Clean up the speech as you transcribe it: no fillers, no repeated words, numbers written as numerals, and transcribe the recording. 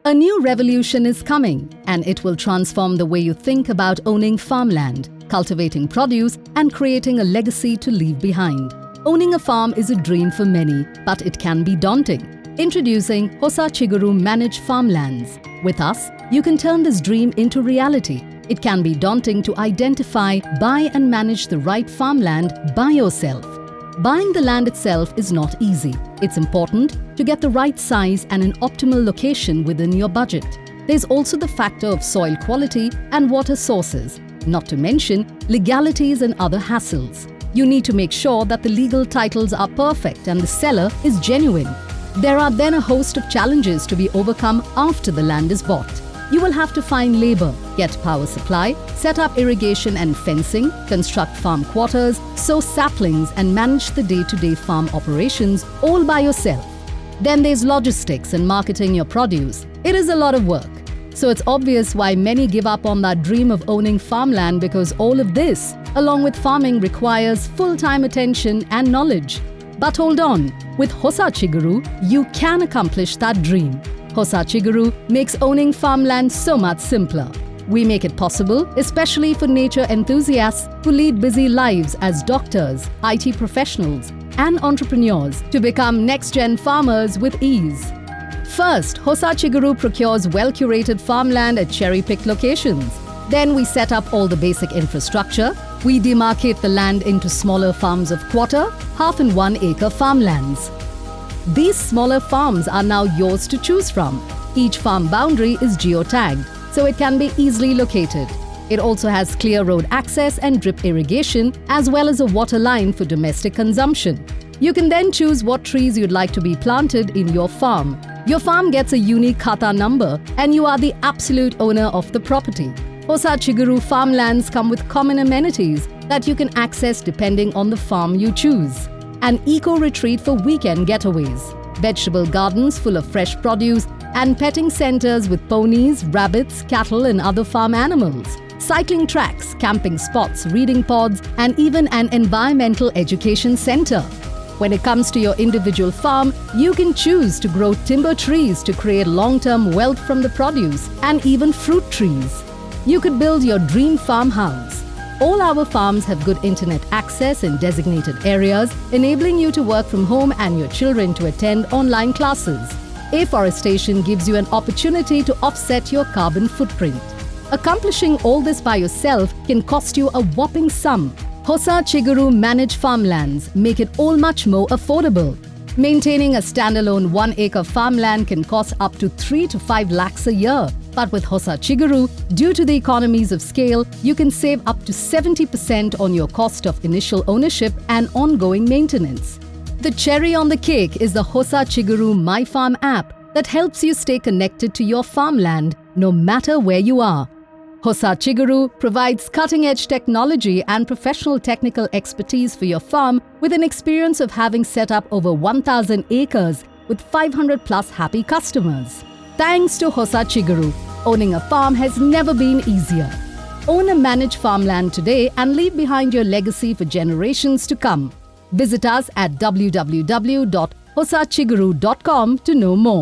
A new revolution is coming, and it will transform the way you think about owning farmland, cultivating produce, and creating a legacy to leave behind. Owning a farm is a dream for many, but it can be daunting. Introducing Hosa Chiguru Managed Farmlands. With us, you can turn this dream into reality. It can be daunting to identify, buy and manage the right farmland by yourself. Buying the land itself is not easy. It's important to get the right size and an optimal location within your budget. There's also the factor of soil quality and water sources, not to mention legalities and other hassles. You need to make sure that the legal titles are perfect and the seller is genuine. There are then a host of challenges to be overcome after the land is bought. You will have to find labor, get power supply, set up irrigation and fencing, construct farm quarters, sow saplings and manage the day-to-day farm operations all by yourself. Then there's logistics and marketing your produce. It is a lot of work. So it's obvious why many give up on that dream of owning farmland, because all of this, along with farming, requires full-time attention and knowledge. But hold on, with Hosa Chiguru, you can accomplish that dream. Hosa Chiguru makes owning farmland so much simpler. We make it possible, especially for nature enthusiasts who lead busy lives as doctors, IT professionals, and entrepreneurs, to become next-gen farmers with ease. First, Hosa Chiguru procures well-curated farmland at cherry-picked locations. Then we set up all the basic infrastructure. We demarcate the land into smaller farms of quarter, half and 1 acre farmlands. These smaller farms are now yours to choose from. Each farm boundary is geotagged, so it can be easily located. It also has clear road access and drip irrigation, as well as a water line for domestic consumption. You can then choose what trees you'd like to be planted in your farm. Your farm gets a unique Khata number, and you are the absolute owner of the property. Hosa Chiguru farmlands come with common amenities that you can access depending on the farm you choose. An eco-retreat for weekend getaways, vegetable gardens full of fresh produce, and petting centers with ponies, rabbits, cattle, and other farm animals, cycling tracks, camping spots, reading pods, and even an environmental education center. When it comes to your individual farm, you can choose to grow timber trees to create long-term wealth from the produce, and even fruit trees. You could build your dream farmhouse. All our farms have good internet access in designated areas, enabling you to work from home and your children to attend online classes. Afforestation gives you an opportunity to offset your carbon footprint. Accomplishing all this by yourself can cost you a whopping sum. Hosa Chiguru Managed Farmlands make it all much more affordable. Maintaining a standalone 1 acre farmland can cost up to 3 to 5 lakhs a year. But with Hosa Chiguru, due to the economies of scale, you can save up to 70% on your cost of initial ownership and ongoing maintenance. The cherry on the cake is the Hosa Chiguru My Farm app that helps you stay connected to your farmland no matter where you are. Hosa Chiguru provides cutting-edge technology and professional technical expertise for your farm, with an experience of having set up over 1,000 acres with 500 plus happy customers. Thanks to Hosa Chiguru, owning a farm has never been easier. Own a managed farmland today and leave behind your legacy for generations to come. Visit us at www.hosachiguru.com to know more.